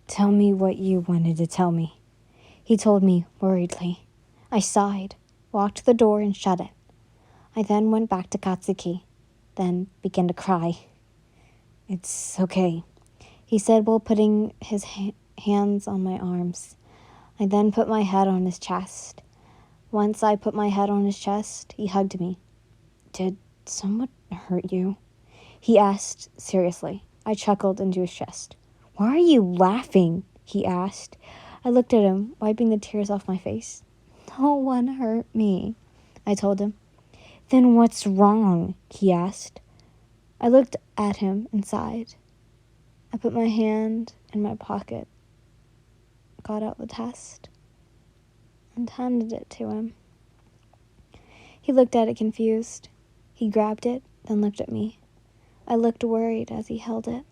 Tell me what you wanted to tell me, he told me worriedly. I sighed, walked to the door, and shut it. I then went back to Katsuki, then began to cry. It's okay, he said while putting his hands on my arms. I then put my head on his chest. Once I put my head on his chest, he hugged me. Did someone hurt you? He asked seriously. I chuckled into his chest. Why are you laughing? He asked. I looked at him, wiping the tears off my face. No one hurt me, I told him. Then what's wrong? He asked. I looked at him and sighed. I put my hand in my pocket, got out the test, and handed it to him. He looked at it confused. He grabbed it, then looked at me. I looked worried as he held it.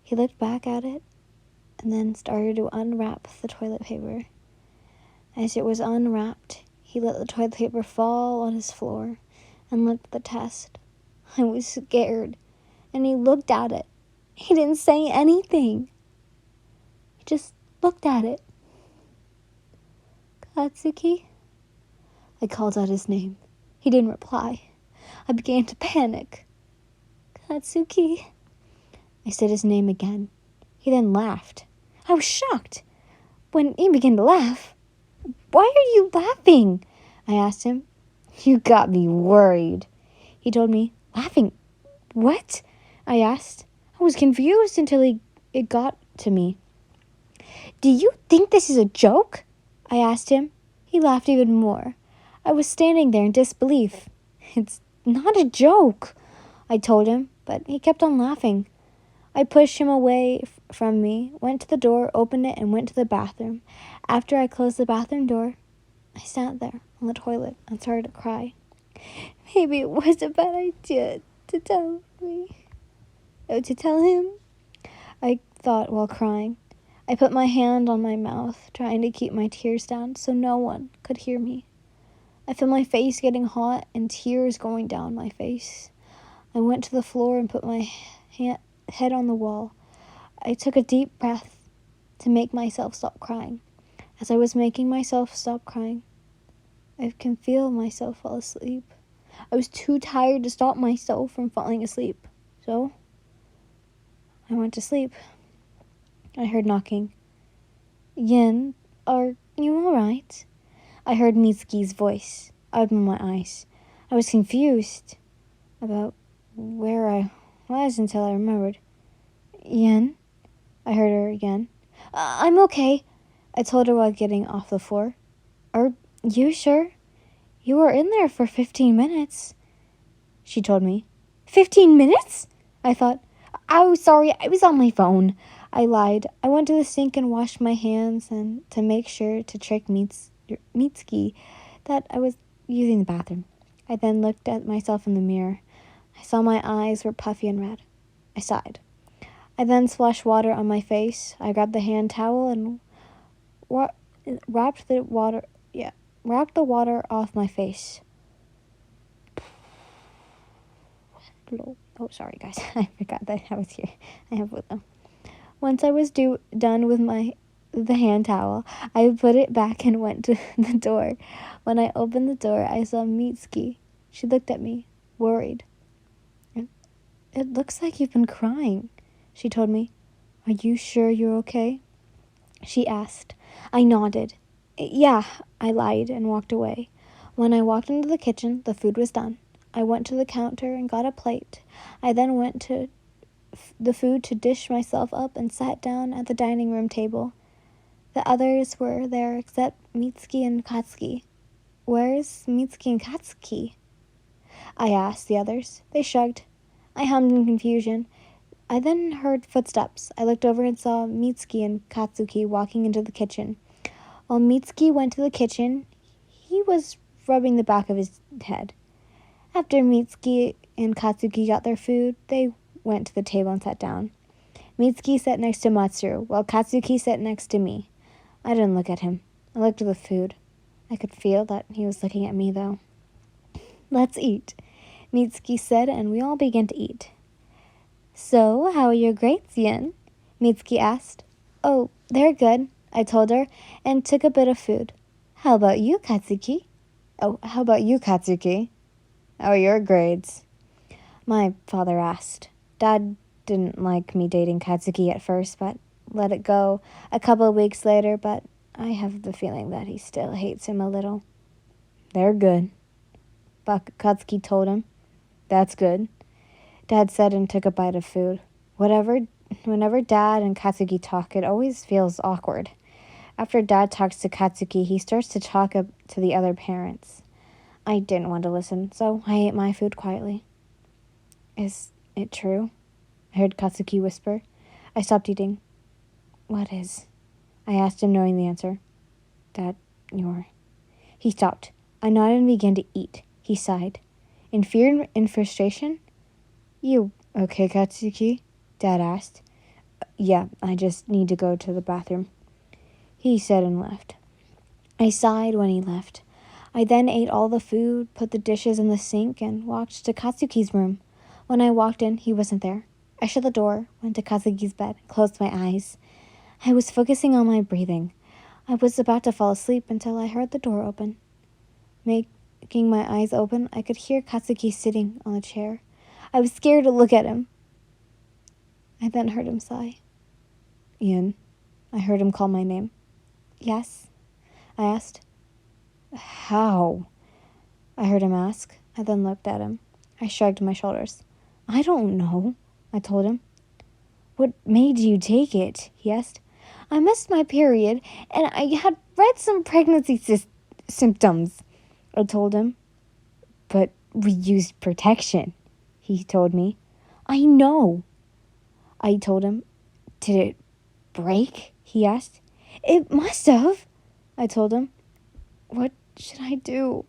He looked back at it, and then started to unwrap the toilet paper. As it was unwrapped, he let the toilet paper fall on his floor and looked at the test. I was scared, and he looked at it. He didn't say anything. He just looked at it. Katsuki? I called out his name. He didn't reply. I began to panic. Katsuki? I said his name again. He then laughed. I was shocked. When he began to laugh, why are you laughing? I asked him. You got me worried. He told me. Laughing? What? I asked. I was confused until it got to me. Do you think this is a joke? I asked him. He laughed even more. I was standing there in disbelief. It's not a joke, I told him, but he kept on laughing. I pushed him away from me, went to the door, opened it, and went to the bathroom. After I closed the bathroom door, I sat there on the toilet and started to cry. Maybe it was a bad idea to tell him, I thought while crying. I put my hand on my mouth, trying to keep my tears down so no one could hear me. I felt my face getting hot and tears going down my face. I went to the floor and put my head on the wall. I took a deep breath to make myself stop crying. As I was making myself stop crying, I can feel myself fall asleep. I was too tired to stop myself from falling asleep, so I went to sleep. I heard knocking. Yin, are you all right? I heard Mitsuki's voice. I opened my eyes. I was confused about where I was until I remembered. Yin? I heard her again. I'm okay, I told her while getting off the floor. Are you sure? You were in there for 15 minutes, she told me. 15 minutes? I thought. Oh, sorry, I was on my phone. I lied. I went to the sink and washed my hands and to make sure to trick Mitsuki that I was using the bathroom. I then looked at myself in the mirror. I saw my eyes were puffy and red. I sighed. I then splashed water on my face. I grabbed the hand towel and wrapped the water off my face. Hello. Oh, sorry, guys. I forgot that I was here. I have with them. Once I was done with the hand towel, I put it back and went to the door. When I opened the door, I saw Mitsuki. She looked at me, worried. It looks like you've been crying, she told me. Are you sure you're okay? She asked. I nodded. Yeah, I lied and walked away. When I walked into the kitchen, the food was done. I went to the counter and got a plate. I then went to the food to dish myself up and sat down at the dining room table. The others were there except Mitsuki and Katsuki. Where's Mitsuki and Katsuki? I asked the others. They shrugged. I hummed in confusion. I then heard footsteps. I looked over and saw Mitsuki and Katsuki walking into the kitchen. While Mitsuki went to the kitchen, he was rubbing the back of his head. After Mitsuki and Katsuki got their food, they went to the table and sat down. Mitsuki sat next to Matsuru, while Katsuki sat next to me. I didn't look at him. I looked at the food. I could feel that he was looking at me, though. Let's eat, Mitsuki said, and we all began to eat. So, how are your grades, Yin? Mitsuki asked. Oh, they're good, I told her, and took a bit of food. How about you, Katsuki? Oh, how about you, Katsuki? How are your grades? My father asked. Dad didn't like me dating Katsuki at first, but let it go a couple of weeks later, but I have the feeling that he still hates him a little. They're good, Katsuki told him. That's good, Dad said and took a bite of food. Whenever Dad and Katsuki talk, it always feels awkward. After Dad talks to Katsuki, he starts to talk to the other parents. I didn't want to listen, so I ate my food quietly. Is it true? I heard Katsuki whisper. I stopped eating. What is? I asked him, knowing the answer. That you're... He stopped. I nodded and began to eat. He sighed. In fear and frustration? You okay, Katsuki? Dad asked. Yeah, I just need to go to the bathroom, he said and left. I sighed when he left. I then ate all the food, put the dishes in the sink, and walked to Katsuki's room. When I walked in, he wasn't there. I shut the door, went to Katsuki's bed, closed my eyes. I was focusing on my breathing. I was about to fall asleep until I heard the door open. Making my eyes open, I could hear Katsuki sitting on a chair. I was scared to look at him. I then heard him sigh. Ian, I heard him call my name. Yes? I asked. How? I heard him ask. I then looked at him. I shrugged my shoulders. I don't know, I told him. What made you take it? He asked. I missed my period, and I had read some pregnancy symptoms, I told him. But we used protection, he told me. I know, I told him. Did it break? He asked. It must have, I told him. What should I do?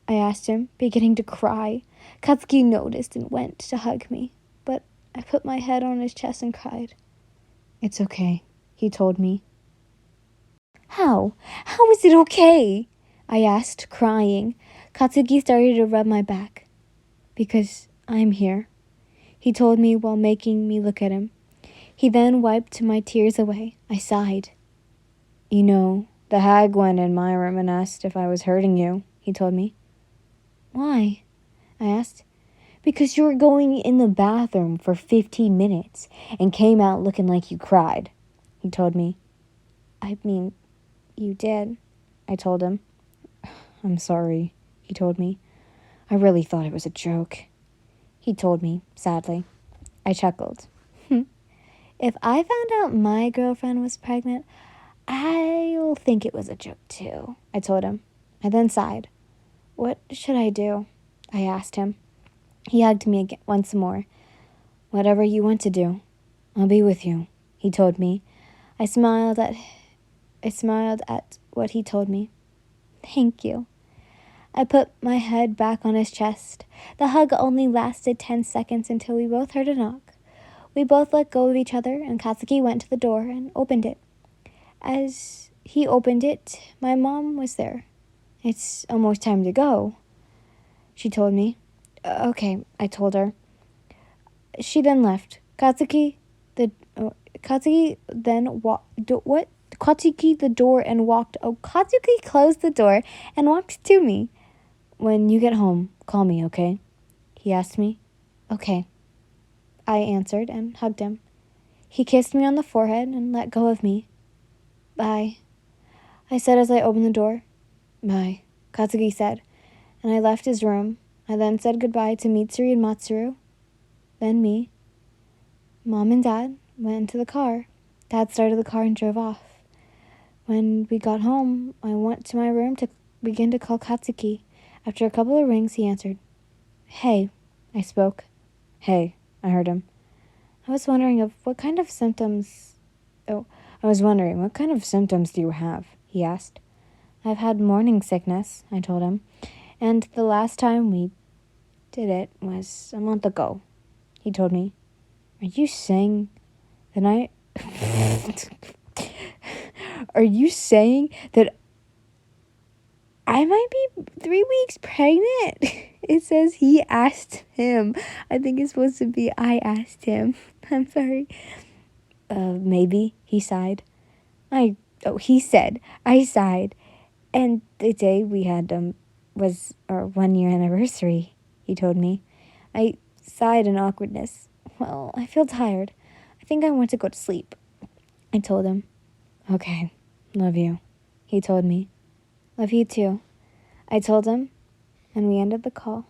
I asked him, beginning to cry. Katsuki noticed and went to hug me, but I put my head on his chest and cried. It's okay, he told me. How? How is it okay? I asked, crying. Katsuki started to rub my back. Because I'm here, he told me while making me look at him. He then wiped my tears away. I sighed. You know, the hag went in my room and asked if I was hurting you, he told me. Why? I asked. Because you were going in the bathroom for 15 minutes and came out looking like you cried, he told me. I mean, you did, I told him. I'm sorry, he told me. I really thought it was a joke, he told me, sadly. I chuckled. If I found out my girlfriend was pregnant, I'll think it was a joke too, I told him. I then sighed. What should I do? I asked him. He hugged me again once more. Whatever you want to do, I'll be with you, he told me. I smiled at what he told me. Thank you. I put my head back on his chest. The hug only lasted 10 seconds until we both heard a knock. We both let go of each other, and Katsuki went to the door and opened it. As he opened it, my mom was there. It's almost time to go, she told me. Okay, I told her. She then left. Katsuki the door and walked. Oh, Katsuki closed the door and walked to me. When you get home, call me, okay? He asked me. Okay, I answered and hugged him. He kissed me on the forehead and let go of me. Bye, I said as I opened the door. Bye, Katsuki said, and I left his room. I then said goodbye to Mitsuri and Matsuru, then me. Mom and Dad went into the car. Dad started the car and drove off. When we got home, I went to my room to begin to call Katsuki. After a couple of rings, he answered. Hey, I spoke. Hey, I heard him. I was wondering what kind of symptoms do you have? He asked. I've had morning sickness, I told him, and the last time we did it was a month ago, he told me. Are you saying that I might be 3 weeks pregnant? It says he asked him. I think it's supposed to be I asked him. I'm sorry. Maybe, he sighed. He said. I sighed. And the day we had, was our 1 year anniversary, he told me. I sighed in awkwardness. Well, I feel tired. I think I want to go to sleep, I told him. Okay, love you, he told me. Love you too, I told him, and we ended the call.